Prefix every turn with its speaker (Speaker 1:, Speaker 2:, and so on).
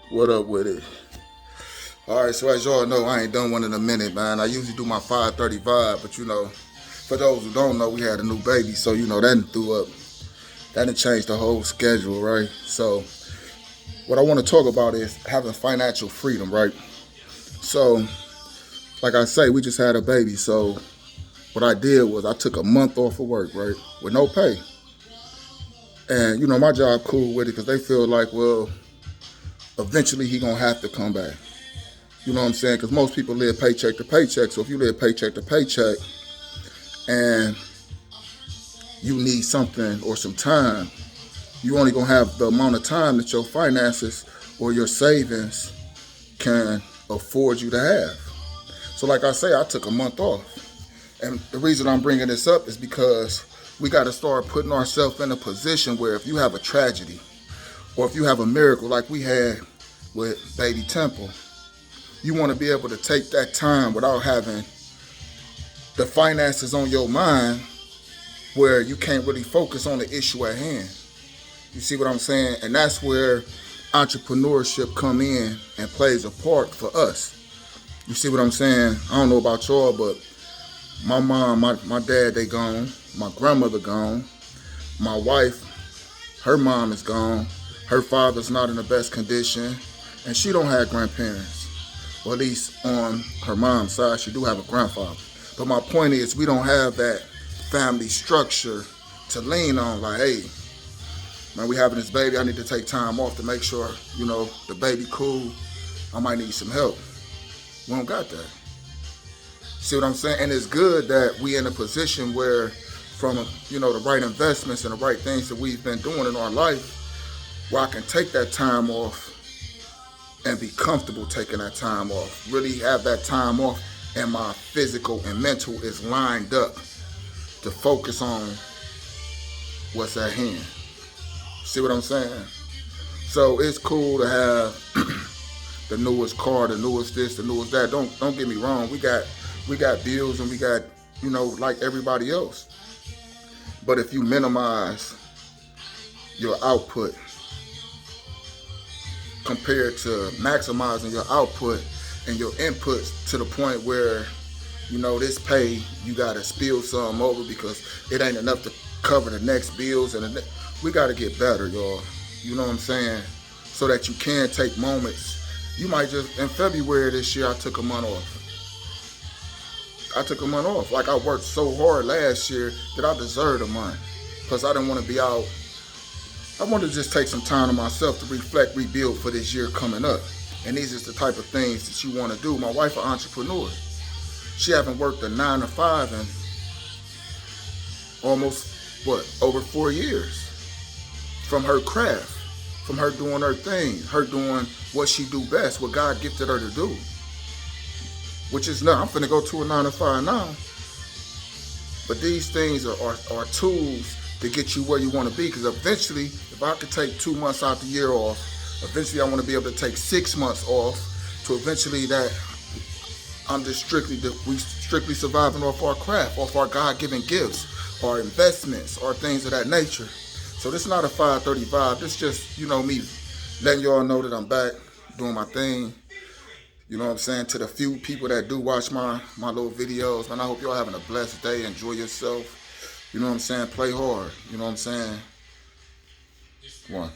Speaker 1: What up with it? All right, so as y'all know, I ain't done one in a minute, man. I usually do my 5:35, but for those who don't know, we had a new baby, so that done threw up. That done changed the whole schedule, right? So what I want to talk about is having financial freedom, right? So, like I say, we just had a baby, so what I did was I took a month off of work, right, with no pay, and my job cool with it because they feel like, well, eventually he gonna have to come back. You know what I'm saying? Because most people live paycheck to paycheck. So if you live paycheck to paycheck and you need something or some time, you only gonna have the amount of time that your finances or your savings can afford you to have. So like I say, I took a month off. And the reason I'm bringing this up is because we got to start putting ourselves in a position where if you have a tragedy or if you have a miracle like we had with Baby Temple, you want to be able to take that time without having the finances on your mind where you can't really focus on the issue at hand. You see what I'm saying? And that's where entrepreneurship come in and plays a part for us. You see what I'm saying? I don't know about y'all, but my mom, my dad, they gone. My grandmother gone. My wife, her mom is gone. Her father's not in the best condition. And she don't have grandparents. Or at least on her mom's side, she do have a grandfather. But my point is, we don't have that family structure to lean on. Like, hey, man, we having this baby. I need to take time off to make sure, the baby cool. I might need some help. We don't got that. See what I'm saying? And it's good that we in a position where, from the right investments and the right things that we've been doing in our life, where I can take that time off and be comfortable taking that time off. Really have that time off, and my physical and mental is lined up to focus on what's at hand. See what I'm saying? So it's cool to have the newest car, the newest this, the newest that. Don't get me wrong. We got bills and we got like everybody else. But if you minimize your output compared to maximizing your output and your inputs to the point where this pay you gotta spill some over because it ain't enough to cover the next bills, and we gotta get better, y'all. You know what I'm saying? So that you can take moments. You might just in February this year I took a month off. Like, I worked so hard last year that I deserved a month. Plus I didn't want to be out. I wanted to just take some time to myself to reflect, rebuild for this year coming up. And these is the type of things that you want to do. My wife an entrepreneur. She haven't worked a 9 to 5 in almost, over 4 years. From her craft, from her doing her thing, her doing what she do best, what God gifted her to do. Which is now, I'm finna go to a 9 to 5 now. But these things are tools to get you where you want to be. Because eventually, if I could take 2 months out the year off, eventually I want to be able to take 6 months off to eventually that we strictly surviving off our craft, off our God-given gifts, our investments, or things of that nature. So this is not a 5:35. This just, me letting y'all know that I'm back doing my thing. You know what I'm saying? To the few people that do watch my little videos, man, I hope y'all having a blessed day. Enjoy yourself. You know what I'm saying? Play hard. You know what I'm saying? One.